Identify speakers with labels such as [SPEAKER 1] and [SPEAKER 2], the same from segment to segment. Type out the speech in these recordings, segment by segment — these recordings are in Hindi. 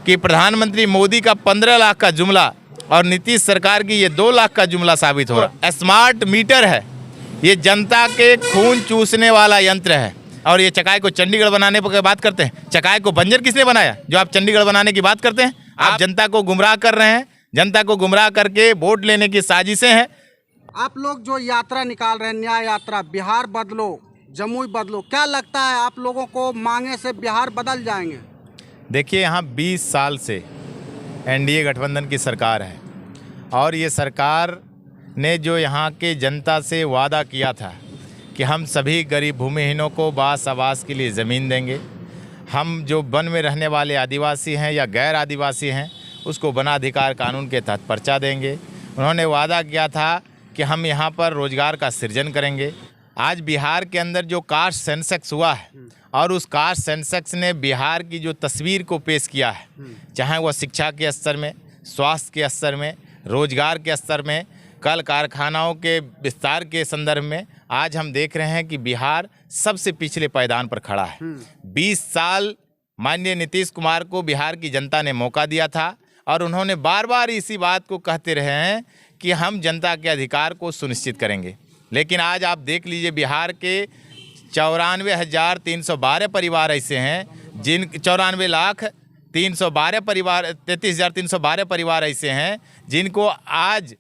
[SPEAKER 1] कि प्रधानमंत्री मोदी का 15 लाख का जुमला और नीतीश सरकार की ये 2 लाख का जुमला साबित हो रहा है। स्मार्ट मीटर है, ये जनता के खून चूसने वाला यंत्र है। और ये चकाई को चंडीगढ़ बनाने की बात करते हैं। चकाई को बंजर किसने बनाया जो आप चंडीगढ़ बनाने की बात करते हैं? आप जनता को गुमराह कर रहे हैं। जनता को गुमराह करके वोट लेने की साजिशें हैं।
[SPEAKER 2] आप लोग जो यात्रा निकाल रहे हैं, न्याय यात्रा, बिहार बदलो जमुई बदलो, क्या लगता है आप लोगों को मांगे से बिहार बदल जाएंगे?
[SPEAKER 1] देखिए, यहाँ 20 साल से एनडीए गठबंधन की सरकार है और ये सरकार ने जो यहाँ के जनता से वादा किया था कि हम सभी गरीब भूमिहीनों को बास आवास के लिए ज़मीन देंगे, हम जो वन में रहने वाले आदिवासी हैं या गैर आदिवासी हैं उसको वनाधिकार कानून के तहत पर्चा देंगे। उन्होंने वादा किया था कि हम यहाँ पर रोज़गार का सृजन करेंगे। आज बिहार के अंदर जो कास्ट सेंसेक्स हुआ है और उस कास्ट सेंसेक्स ने बिहार की जो तस्वीर को पेश किया है, चाहे वह शिक्षा के स्तर में, स्वास्थ्य के स्तर में, रोजगार के स्तर में, कल कारखानाओं के विस्तार के संदर्भ में, आज हम देख रहे हैं कि बिहार सबसे पिछले पायदान पर खड़ा है। 20 साल माननीय नीतीश कुमार को बिहार की जनता ने मौका दिया था और उन्होंने बार बार इसी बात को कहते रहे हैं कि हम जनता के अधिकार को सुनिश्चित करेंगे। लेकिन आज आप देख लीजिए, बिहार के 94,312 परिवार ऐसे हैं जिन 94,312 परिवार 33,312 परिवार ऐसे हैं जिनको आज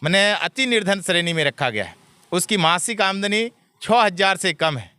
[SPEAKER 1] मैंने अति निर्धन श्रेणी में रखा गया है। उसकी मासिक आमदनी 6,000 से कम है।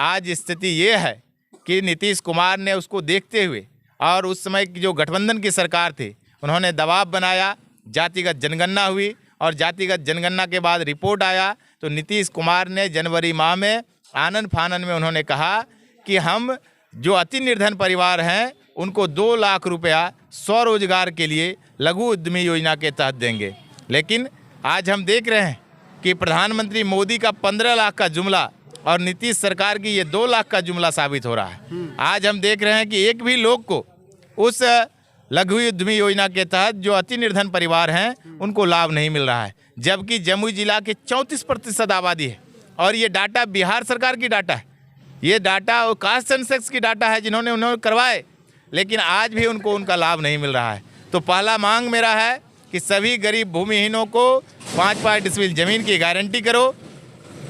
[SPEAKER 1] आज स्थिति ये है कि नीतीश कुमार ने उसको देखते हुए और उस समय की जो गठबंधन की सरकार थी उन्होंने दबाव बनाया, जातिगत जनगणना हुई और जातिगत जनगणना के बाद रिपोर्ट आया तो नीतीश कुमार ने जनवरी माह में आनन फानन में उन्होंने कहा कि हम जो अति निर्धन परिवार हैं उनको 2 लाख रुपया स्वरोजगार के लिए लघु उद्यमी योजना के तहत देंगे। लेकिन आज हम देख रहे हैं कि प्रधानमंत्री मोदी का 15 लाख का जुमला और नीतीश सरकार की ये 2 लाख का जुमला साबित हो रहा है। आज हम देख रहे हैं कि एक भी लोग को उस लघु उद्यमी योजना के तहत जो अति निर्धन परिवार हैं उनको लाभ नहीं मिल रहा है, जबकि जमुई जिला के 34% आबादी है और ये डाटा बिहार सरकार की डाटा है। ये डाटा कास्ट सेंसेक्स की डाटा है जिन्होंने उन्होंने करवाए, लेकिन आज भी उनको उनका लाभ नहीं मिल रहा है। तो पहला मांग मेरा है कि सभी गरीब भूमिहीनों को 5-5 डिसमिल ज़मीन की गारंटी करो,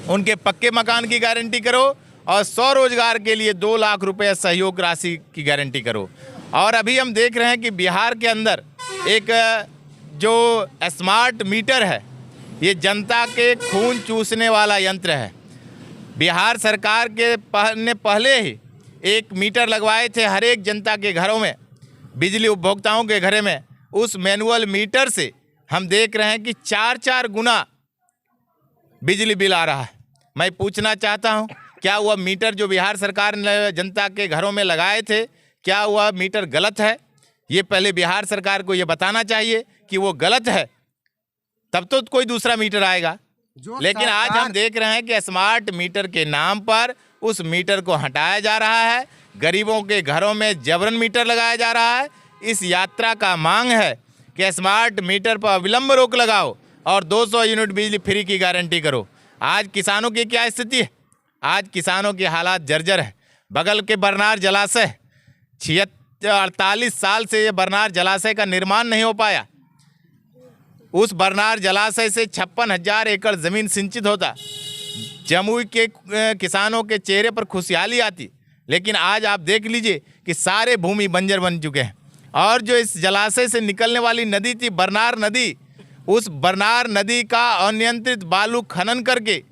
[SPEAKER 1] उनके पक्के मकान की गारंटी करो और स्वरोजगार के लिए 2 लाख रुपये सहयोग राशि की गारंटी करो। और अभी हम देख रहे हैं कि बिहार के अंदर एक जो स्मार्ट मीटर है, ये जनता के खून चूसने वाला यंत्र है। बिहार सरकार के ने पहले ही एक मीटर लगवाए थे हर एक जनता के घरों में, बिजली उपभोक्ताओं के घरों में। उस मैनुअल मीटर से हम देख रहे हैं कि 4-4 गुना बिजली बिल आ रहा है। मैं पूछना चाहता हूं, क्या वह मीटर जो बिहार सरकार ने जनता के घरों में लगाए थे, क्या वह मीटर गलत है? ये पहले बिहार सरकार को ये बताना चाहिए कि वो गलत है, तब तो कोई दूसरा मीटर आएगा। लेकिन आज हम देख रहे हैं कि स्मार्ट मीटर के नाम पर उस मीटर को हटाया जा रहा है, गरीबों के घरों में जबरन मीटर लगाया जा रहा है। इस यात्रा का मांग है कि स्मार्ट मीटर पर अविलंब रोक लगाओ और 200 यूनिट बिजली फ्री की गारंटी करो। आज किसानों की क्या स्थिति है? आज किसानों की हालात जर्जर है। बगल के बरनार जलाशय 48 साल से ये बरनार जलाशय का निर्माण नहीं हो पाया। उस बरनार जलाशय से 56,000 एकड़ ज़मीन सिंचित होता, जमुई के किसानों के चेहरे पर खुशहाली आती। लेकिन आज आप देख लीजिए कि सारे भूमि बंजर बन चुके हैं। और जो इस जलाशय से निकलने वाली नदी थी बरनार नदी, उस बरनार नदी का अनियंत्रित बालू खनन करके,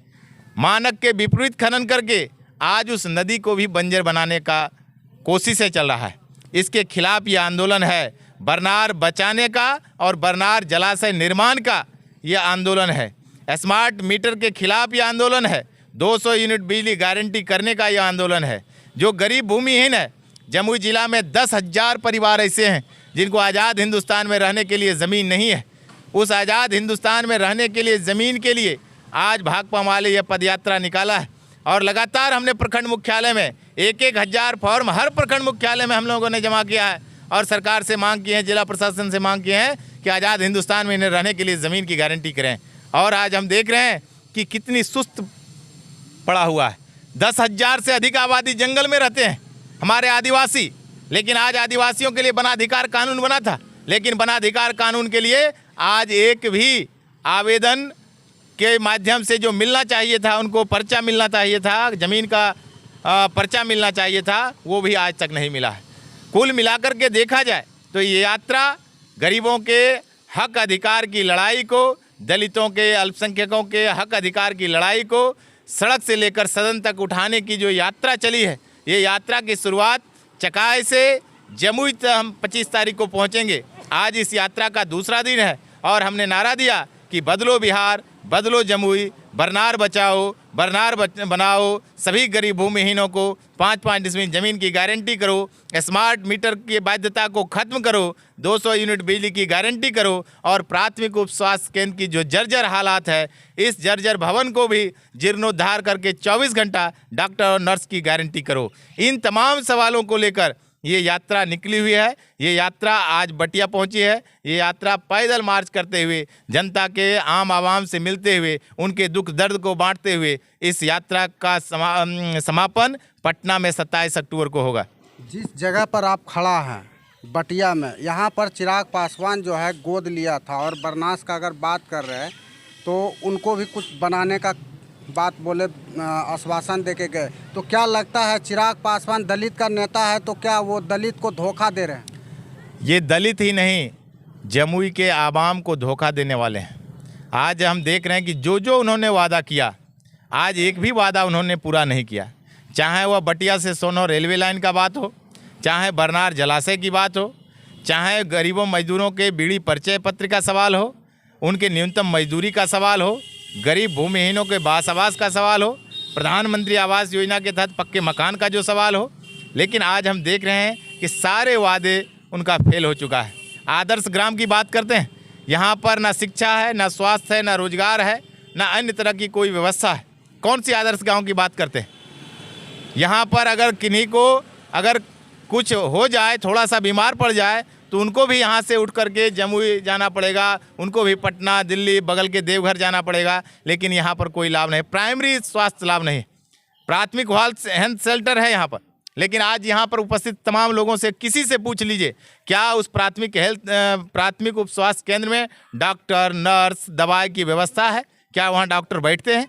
[SPEAKER 1] मानक के विपरीत खनन करके आज उस नदी को भी बंजर बनाने का कोशिशें चल रहा है। इसके खिलाफ ये आंदोलन है। बरनार बचाने का और बरनार जलाशय निर्माण का ये आंदोलन है। स्मार्ट मीटर के खिलाफ ये आंदोलन है। 200 यूनिट बिजली गारंटी करने का ये आंदोलन है। जो गरीब भूमिहीन है, जमुई जिला में 10,000 परिवार ऐसे हैं जिनको आज़ाद हिंदुस्तान में रहने के लिए ज़मीन नहीं है। उस आज़ाद हिंदुस्तान में रहने के लिए ज़मीन के लिए आज भाकपा वाले ये पदयात्रा निकाला है और लगातार हमने प्रखंड मुख्यालय में 1-1 हज़ार फॉर्म हर प्रखंड मुख्यालय में हम लोगों ने जमा किया है और सरकार से मांग की है, जिला प्रशासन से मांग किए हैं कि आज़ाद हिंदुस्तान में इन्हें रहने के लिए ज़मीन की गारंटी करें। और आज हम देख रहे हैं कि कितनी सुस्त पड़ा हुआ है। 10,000 से अधिक आबादी जंगल में रहते हैं हमारे आदिवासी, लेकिन आज आदिवासियों के लिए वनाधिकार कानून बना था, लेकिन वनाधिकार कानून के लिए आज एक भी आवेदन के माध्यम से जो मिलना चाहिए था, उनको पर्चा मिलना चाहिए था, ज़मीन का पर्चा मिलना चाहिए था, वो भी आज तक नहीं मिला है। कुल मिलाकर के देखा जाए तो ये यात्रा गरीबों के हक अधिकार की लड़ाई को, दलितों के, अल्पसंख्यकों के हक अधिकार की लड़ाई को सड़क से लेकर सदन तक उठाने की जो यात्रा चली है, ये यात्रा की शुरुआत चकाई से जमुई तक हम 25 तारीख को पहुंचेंगे। आज इस यात्रा का दूसरा दिन है और हमने नारा दिया कि बदलो बिहार, बदलो जमुई, बरनार बचाओ, बरनार बनाओ, सभी गरीब भूमिहीनों को 5-5 डिसमिल ज़मीन की गारंटी करो, स्मार्ट मीटर की बाध्यता को ख़त्म करो, 200 यूनिट बिजली की गारंटी करो और प्राथमिक उप स्वास्थ्य केंद्र की जो जर्जर हालात है, इस जर्जर भवन को भी जीर्णोद्धार करके 24 घंटा डॉक्टर और नर्स की गारंटी करो। इन तमाम सवालों को लेकर ये यात्रा निकली हुई है। ये यात्रा आज बटिया पहुंची है। ये यात्रा पैदल मार्च करते हुए, जनता के आम आवाम से मिलते हुए, उनके दुख दर्द को बांटते हुए इस यात्रा का समापन पटना में 27 अक्टूबर को होगा।
[SPEAKER 2] जिस जगह पर आप खड़ा हैं बटिया में, यहाँ पर चिराग पासवान जो है गोद लिया था और बरनास का अगर बात कर रहे हैं तो उनको भी कुछ बनाने का बात बोले, आश्वासन देके गए। तो क्या लगता है चिराग पासवान दलित का नेता है तो क्या वो दलित को धोखा दे रहे हैं?
[SPEAKER 1] ये दलित ही नहीं, जमुई के आवाम को धोखा देने वाले हैं। आज हम देख रहे हैं कि जो जो उन्होंने वादा किया, आज एक भी वादा उन्होंने पूरा नहीं किया। चाहे वह बटिया से सोनो रेलवे लाइन का बात हो, चाहे बरनार जलाशय की बात हो, चाहे गरीबों मजदूरों के बीड़ी परिचय पत्र का सवाल हो, उनके न्यूनतम मजदूरी का सवाल हो, गरीब भूमिहीनों के बास आवास का सवाल हो, प्रधानमंत्री आवास योजना के तहत पक्के मकान का जो सवाल हो। लेकिन आज हम देख रहे हैं कि सारे वादे उनका फेल हो चुका है। आदर्श ग्राम की बात करते हैं, यहाँ पर ना शिक्षा है, ना स्वास्थ्य है, ना रोजगार है, ना अन्य तरह की कोई व्यवस्था है। कौन सी आदर्श गाँव की बात करते हैं? यहाँ पर अगर किन्हीं को अगर कुछ हो जाए, थोड़ा सा बीमार पड़ जाए, तो उनको भी यहाँ से उठ करके जमुई जाना पड़ेगा, उनको भी पटना, दिल्ली, बगल के देवघर जाना पड़ेगा। लेकिन यहाँ पर कोई लाभ नहीं, प्राइमरी स्वास्थ्य लाभ नहीं। प्राथमिक हेल्थ सेंटर है यहाँ पर, लेकिन आज यहाँ पर उपस्थित तमाम लोगों से किसी से पूछ लीजिए, क्या उस प्राथमिक उप स्वास्थ्य केंद्र में डॉक्टर, नर्स, दवाई की व्यवस्था है? क्या वहाँ डॉक्टर बैठते हैं?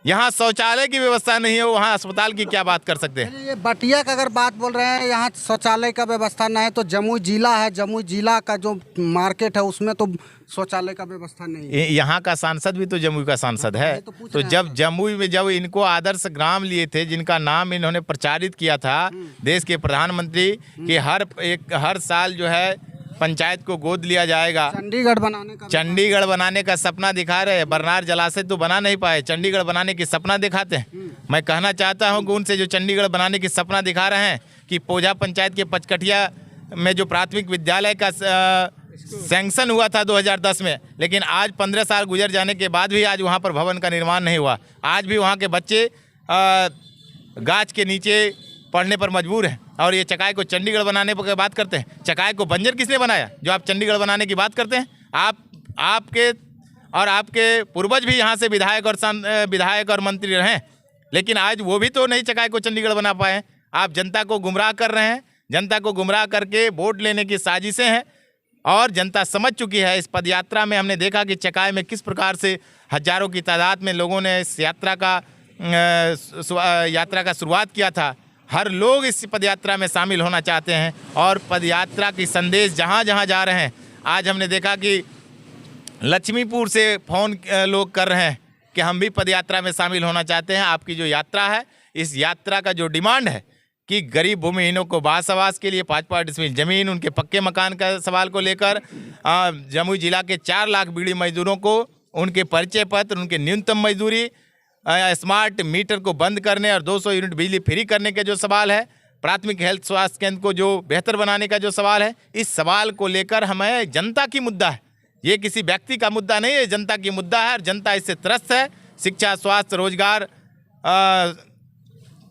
[SPEAKER 1] यहाँ शौचालय की व्यवस्था नहीं है, वहाँ अस्पताल की क्या बात कर सकते हैं?
[SPEAKER 2] ये बटिया का अगर बात बोल रहे हैं, यहाँ शौचालय का व्यवस्था नहीं है, तो जमुई जिला है, जमुई जिला का जो मार्केट है उसमें तो शौचालय का व्यवस्था नहीं है।
[SPEAKER 1] यहाँ का सांसद भी तो जमुई का सांसद है। तो जब जमुई में जब इनको आदर्श ग्राम लिए थे, जिनका नाम इन्होंने प्रचारित किया था देश के प्रधानमंत्री कि हर साल जो है पंचायत को गोद लिया जाएगा, चंडीगढ़ बनाने का सपना दिखा रहे हैं। बरनार जलाशय तो बना नहीं पाए, चंडीगढ़ बनाने की सपना दिखाते हैं। मैं कहना चाहता हूं कि उनसे जो चंडीगढ़ बनाने की सपना दिखा रहे हैं कि पोजा पंचायत के पचकठिया में जो प्राथमिक विद्यालय का सैंक्शन हुआ था 2010 में, लेकिन आज 15 साल गुजर जाने के बाद भी आज वहाँ पर भवन का निर्माण नहीं हुआ। आज भी वहाँ के बच्चे गाछ के नीचे पढ़ने पर मजबूर हैं। और ये चकाई को चंडीगढ़ बनाने पर बात करते हैं। चकाई को बंजर किसने बनाया जो आप चंडीगढ़ बनाने की बात करते हैं? आपके पूर्वज भी यहाँ से विधायक और मंत्री रहे, लेकिन आज वो भी तो नहीं चकाई को चंडीगढ़ बना पाए। आप जनता को गुमराह कर रहे हैं। जनता को गुमराह करके वोट लेने की साजिशें हैं और जनता समझ चुकी है। इस पदयात्रा में हमने देखा कि चकाई में किस प्रकार से हजारों की तादाद में लोगों ने इस यात्रा का शुरुआत किया था। हर लोग इस पदयात्रा में शामिल होना चाहते हैं और पदयात्रा की संदेश जहाँ जहाँ जा रहे हैं। आज हमने देखा कि लक्ष्मीपुर से फ़ोन लोग कर रहे हैं कि हम भी पदयात्रा में शामिल होना चाहते हैं। आपकी जो यात्रा है, इस यात्रा का जो डिमांड है कि गरीब भूमिहीनों को बास आवास के लिए 5-5 डिसमिल ज़मीन, उनके पक्के मकान का सवाल को लेकर जमुई जिला के 4 लाख बीड़ी मजदूरों को उनके परिचय पत्र, उनके न्यूनतम मजदूरी, स्मार्ट मीटर को बंद करने और 200 यूनिट बिजली फ्री करने का जो सवाल है, प्राथमिक हेल्थ स्वास्थ्य केंद्र को जो बेहतर बनाने का जो सवाल है, इस सवाल को लेकर हमें जनता की मुद्दा है। ये किसी व्यक्ति का मुद्दा नहीं है, जनता की मुद्दा है और जनता इससे त्रस्त है। शिक्षा, स्वास्थ्य, रोजगार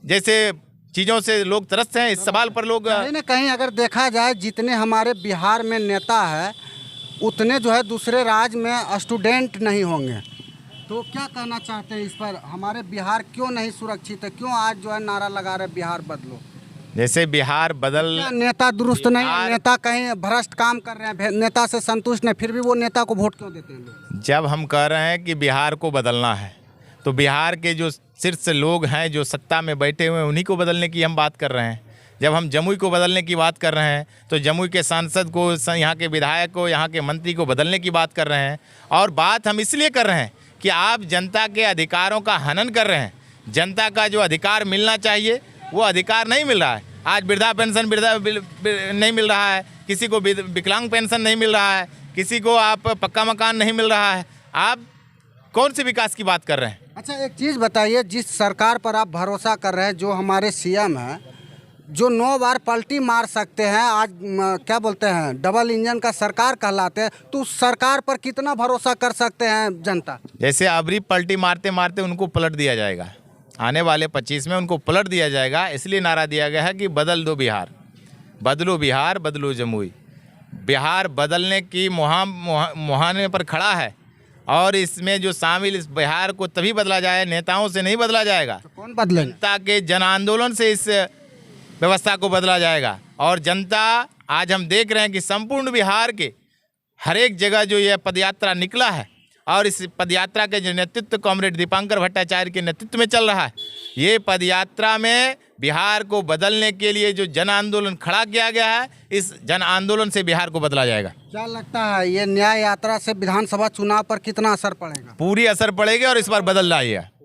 [SPEAKER 1] जैसे चीज़ों से लोग त्रस्त हैं। इस सवाल पर लोग
[SPEAKER 2] कहीं ना कहीं अगर देखा जाए, जितने हमारे बिहार में नेता है उतने जो है दूसरे राज्य में स्टूडेंट नहीं होंगे। तो क्या कहना चाहते हैं इस पर? हमारे बिहार क्यों नहीं सुरक्षित है? क्यों आज जो है नारा लगा रहे बिहार बदलो?
[SPEAKER 1] जैसे बिहार बदल
[SPEAKER 2] क्या नेता दुरुस्त नहीं है?
[SPEAKER 1] बिहार-
[SPEAKER 2] नेता कहीं भ्रष्ट काम कर रहे हैं, नेता से संतुष्ट नहीं, फिर भी वो नेता को वोट क्यों देते हैं लोग?
[SPEAKER 1] जब हम कह रहे हैं कि बिहार को बदलना है तो बिहार के जो शीर्ष लोग हैं जो सत्ता में बैठे हुए हैं उन्हीं को बदलने की हम बात कर रहे हैं। जब हम जमुई को बदलने की बात कर रहे हैं तो जमुई के सांसद को, यहाँ के विधायक को, यहाँ के मंत्री को बदलने की बात कर रहे हैं। और बात हम इसलिए कर रहे हैं कि आप जनता के अधिकारों का हनन कर रहे हैं। जनता का जो अधिकार मिलना चाहिए वो अधिकार नहीं मिल रहा है। आज वृद्धा पेंशन नहीं मिल रहा है, किसी को विकलांग पेंशन नहीं मिल रहा है, किसी को आप पक्का मकान नहीं मिल रहा है। आप कौन सी विकास की बात कर रहे हैं?
[SPEAKER 2] अच्छा, एक चीज़ बताइए, जिस सरकार पर आप भरोसा कर रहे हैं, जो हमारे सीएम हैं, जो 9 बार पलटी मार सकते हैं, आज क्या बोलते हैं, डबल इंजन का सरकार कहलाते हैं, तो उस सरकार पर कितना भरोसा कर सकते हैं जनता?
[SPEAKER 1] जैसे अबरी पलटी मारते मारते उनको पलट दिया जाएगा, आने वाले 25 में उनको पलट दिया जाएगा। इसलिए नारा दिया गया है कि बदल दो बिहार, बदलो बिहार, बदलो जमुई। बिहार बदलने की मुहाने पर खड़ा है और इसमें जो शामिल, इस बिहार को तभी बदला जाए, नेताओं से नहीं बदला जाएगा।
[SPEAKER 2] तो कौन बदलेगा?
[SPEAKER 1] जनता के जन आंदोलन से इस व्यवस्था को बदला जाएगा। और जनता, आज हम देख रहे हैं कि संपूर्ण बिहार के हर एक जगह जो यह पदयात्रा निकला है और इस पदयात्रा के जो नेतृत्व कॉमरेड दीपांकर भट्टाचार्य के नेतृत्व में चल रहा है, ये पदयात्रा में बिहार को बदलने के लिए जो जन आंदोलन खड़ा किया गया है, इस जन आंदोलन से बिहार को बदला जाएगा।
[SPEAKER 2] क्या लगता है ये न्याय यात्रा से विधानसभा चुनाव पर कितना असर पड़ेगा?
[SPEAKER 1] पूरी असर पड़ेगी और इस बार बदल रहा है।